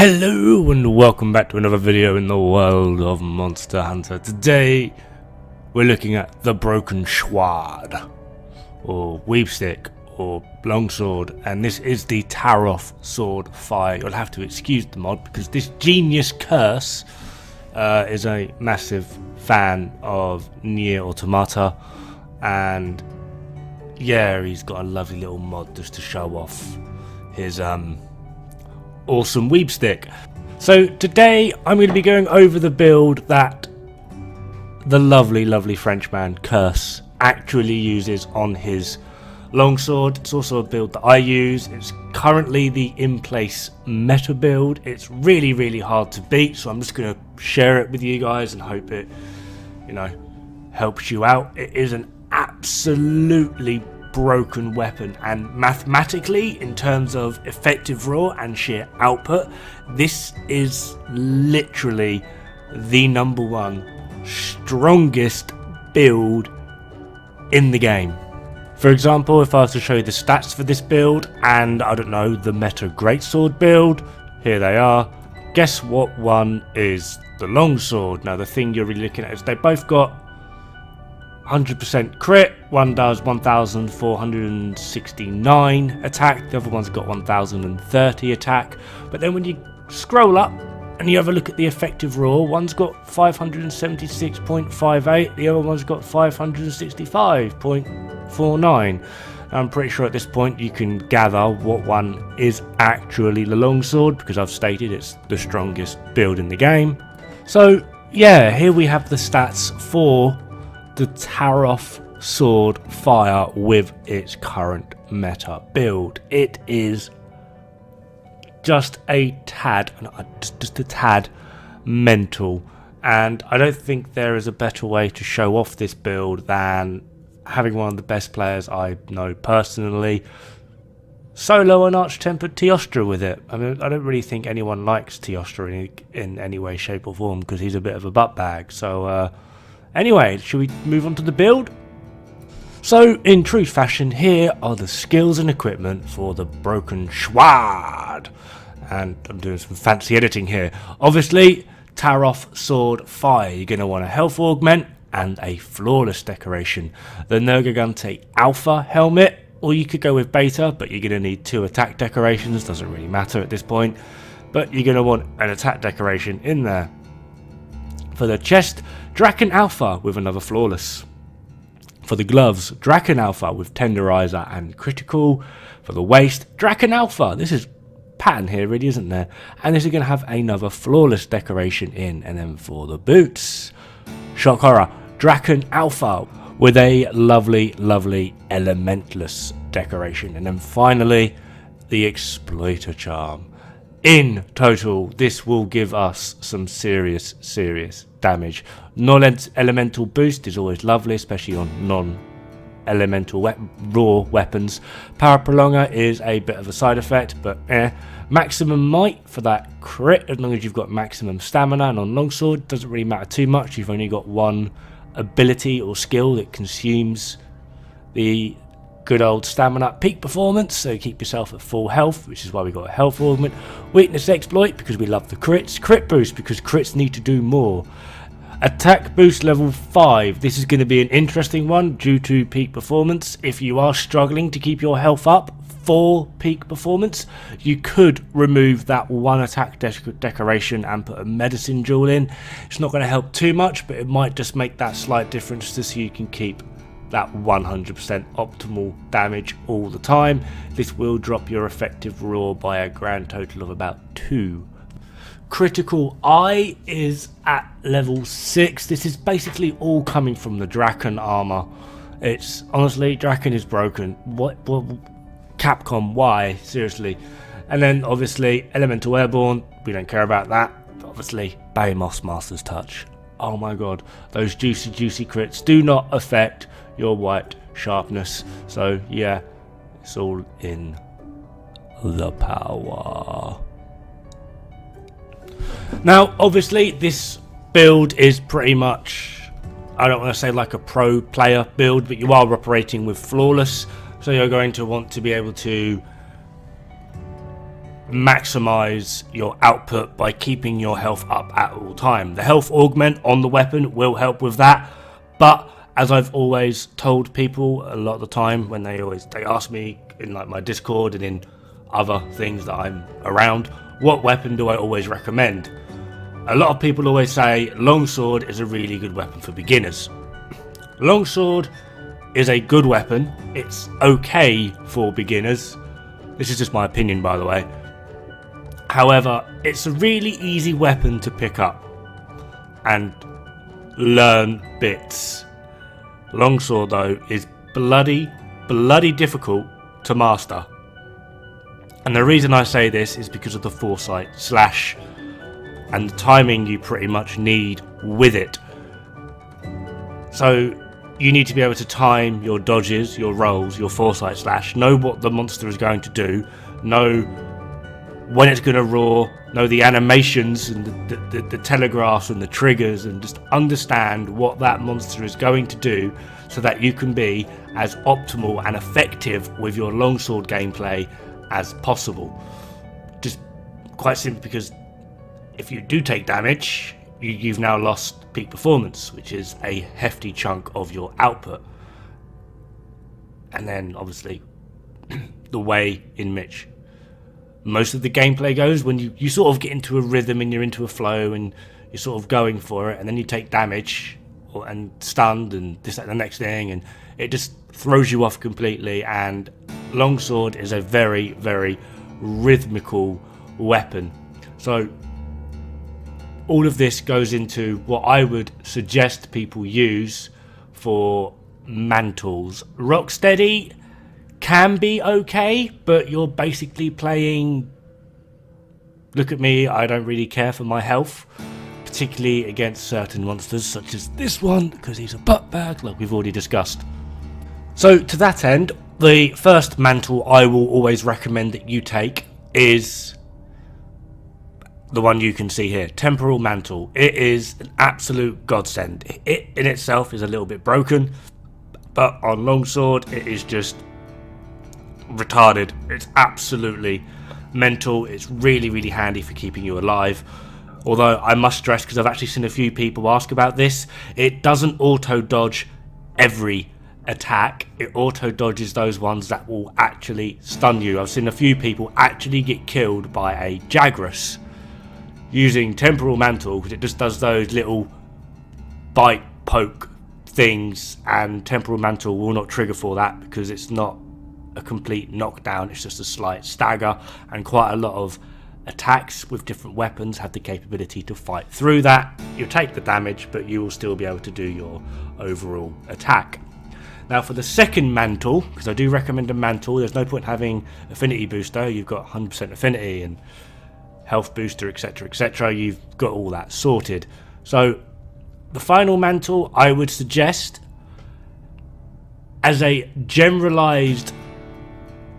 Hello and welcome back to another video in the world of Monster Hunter. Today we're looking at the broken Schward, or Weepstick, or Longsword, and this is the Taroth sword fire. You'll have to excuse the mod because this genius Curze is a massive fan of Nier Automata, and yeah, he's got a lovely little mod just to show off his awesome Weepstick. So today I'm going to be going over the build that the lovely Frenchman Curze actually uses on his longsword. It's also a build that I use. It's currently the in-place meta build. It's really hard to beat, so I'm just going to share it with you guys and hope it, helps you out. It is an absolutely broken weapon, and mathematically, in terms of effective raw and sheer output, this is literally the #1 strongest build in the game. For example, if I was to show you the stats for this build and, I don't know, the meta greatsword build, here they are. Guess what one is the longsword? Now the thing you're really looking at is they both got 100% crit. One does 1469 attack, the other one's got 1030 attack. But then when you scroll up and you have a look at the effective raw, one's got 576.58, the other one's got 565.49. I'm pretty sure at this point you can gather what one is actually the longsword, because I've stated it's the strongest build in the game. So yeah, here we have the stats for the Taroth sword fire with its current meta build. It is just a tad mental, and I don't think there is a better way to show off this build than having one of the best players I know personally solo an arch-tempered Teostra with it. I mean, I don't really think anyone likes Teostra in any way, shape or form, because he's a bit of a butt bag. So anyway, should we move on to the build? So, in true fashion, here are the skills and equipment for the broken Schward. And I'm doing some fancy editing here. Obviously, Taroth sword fire. You're going to want a health augment and a flawless decoration. The Nergigante alpha helmet, or you could go with beta, but you're going to need 2 attack decorations. Doesn't really matter at this point. But you're going to want an attack decoration in there. For the chest, Draken Alpha with another flawless. For the gloves, Draken Alpha with tenderizer and critical. For the waist, Draken Alpha. This is pattern here, really, isn't there? And this is going to have another flawless decoration in. And then for the boots, shock horror, Draken Alpha with a lovely elementless decoration. And then finally, the exploiter charm. In total, this will give us some serious damage. Non-elemental boost is always lovely, especially on non-elemental raw weapons. Power prolonger is a bit of a side effect, but maximum might for that crit, as long as you've got maximum stamina. And on longsword, doesn't really matter too much. You've only got one ability or skill that consumes the good old stamina. Peak performance, so keep yourself at full health, which is why we got a health augment. Weakness exploit, because we love the crits. Crit boost, because crits need to do more. Attack boost level 5. This is going to be an interesting one due to peak performance. If you are struggling to keep your health up for peak performance, you could remove that one attack decoration and put a medicine jewel in. It's not going to help too much, but it might just make that slight difference just so you can keep that 100% optimal damage all the time. This will drop your effective raw by a grand total of about 2. Critical eye is at level 6. This is basically all coming from the Draken armor. It's honestly, Draken is broken. What Capcom, why? Seriously. And then obviously Elemental Airborne, we don't care about that. But obviously Behemoth's Master's Touch. Oh my god, those juicy crits do not affect your white sharpness. So yeah, it's all in the power. Now obviously this build is pretty much, I don't want to say like a pro player build, but you are operating with flawless, so you're going to want to be able to maximize your output by keeping your health up at all time. The health augment on the weapon will help with that, but as I've always told people a lot of the time when they ask me in like my Discord and in other things that I'm around, what weapon do I always recommend? A lot of people always say longsword is a really good weapon for beginners. Longsword is a good weapon. It's okay for beginners. This is just my opinion, by the way. However, it's a really easy weapon to pick up and learn bits. Longsword, though, is bloody difficult to master. And the reason I say this is because of the foresight slash and the timing you pretty much need with it. So you need to be able to time your dodges, your rolls, your foresight slash, know what the monster is going to do, know when it's going to roar, know the animations and the telegraphs and the triggers, and just understand what that monster is going to do so that you can be as optimal and effective with your longsword gameplay as possible. Just quite simply because if you do take damage, you've now lost peak performance, which is a hefty chunk of your output. And then obviously the way in which most of the gameplay goes, when you sort of get into a rhythm and you're into a flow and you're sort of going for it, and then you take damage and stunned and this and the next thing, and it just throws you off completely. And longsword is a very rhythmical weapon. So all of this goes into what I would suggest people use for mantles. Rocksteady can be okay, but you're basically playing, look at me, I don't really care for my health, particularly against certain monsters such as this one, because he's a butt bag, like we've already discussed. So to that end, the first mantle I will always recommend that you take is the one you can see here, Temporal Mantle. It is an absolute godsend. It in itself is a little bit broken, but on longsword it is just retarded. It's absolutely mental. It's really handy for keeping you alive. Although I must stress, because I've actually seen a few people ask about this, it doesn't auto dodge every attack. It auto dodges those ones that will actually stun you. I've seen a few people actually get killed by a Jagras using Temporal Mantle, because it just does those little bite poke things, and Temporal Mantle will not trigger for that because it's not a complete knockdown, it's just a slight stagger, and quite a lot of attacks with different weapons have the capability to fight through that. You'll take the damage, but you will still be able to do your overall attack. Now for the second mantle, because I do recommend a mantle, there's no point having affinity booster, you've got 100% affinity and health booster, etc, you've got all that sorted. So the final mantle I would suggest as a generalized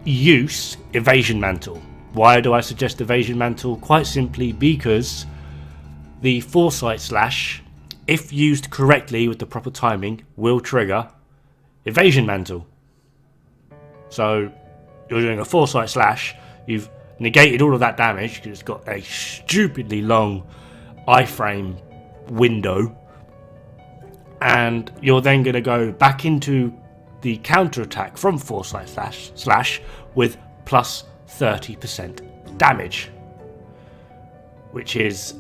use, Evasion Mantle. Why do I suggest Evasion Mantle? Quite simply because the foresight slash, if used correctly with the proper timing, will trigger Evasion Mantle. So you're doing a foresight slash, you've negated all of that damage because it's got a stupidly long iframe window, and you're then going to go back into the counter attack from foresight slash with plus 30% damage, which is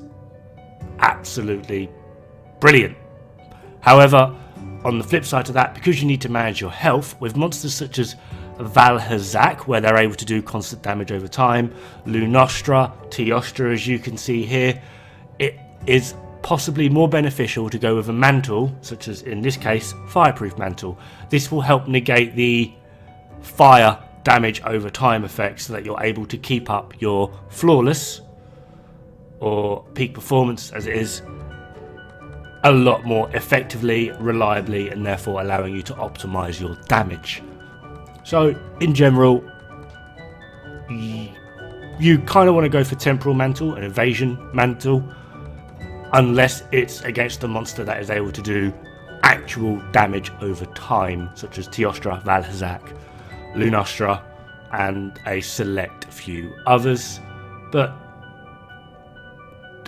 absolutely brilliant. However, on the flip side of that, because you need to manage your health with monsters such as Valhazak, where they're able to do constant damage over time, Lunastra, Teostra, as you can see here, it is possibly more beneficial to go with a mantle, such as in this case, Fireproof Mantle. This will help negate the fire damage over time effect so that you're able to keep up your flawless or peak performance as it is a lot more effectively, reliably, and therefore allowing you to optimize your damage. So in general, you kind of want to go for Temporal Mantle and Evasion Mantle, unless it's against a monster that is able to do actual damage over time, such as Teostra, Valhazak, Lunastra, and a select few others. But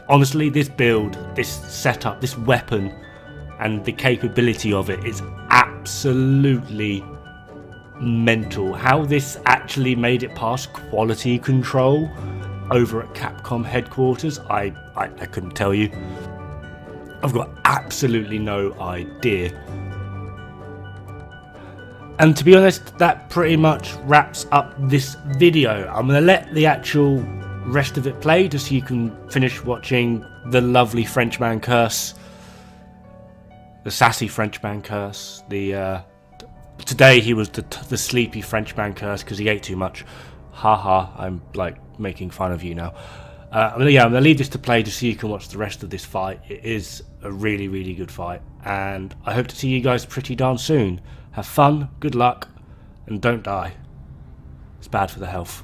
honestly, this build, this setup, this weapon, and the capability of it is absolutely mental. How this actually made it past quality control over at Capcom headquarters, I couldn't tell you. I've got absolutely no idea. And to be honest, that pretty much wraps up this video. I'm going to let the actual rest of it play just so you can finish watching the lovely Frenchman Curze, the sassy Frenchman Curze. Today he was the sleepy Frenchman Curze because he ate too much. Haha, I'm like making fun of you now. I'm going to leave this to play just so you can watch the rest of this fight. It is a really, really good fight, and I hope to see you guys pretty darn soon. Have fun, good luck, and don't die. It's bad for the health.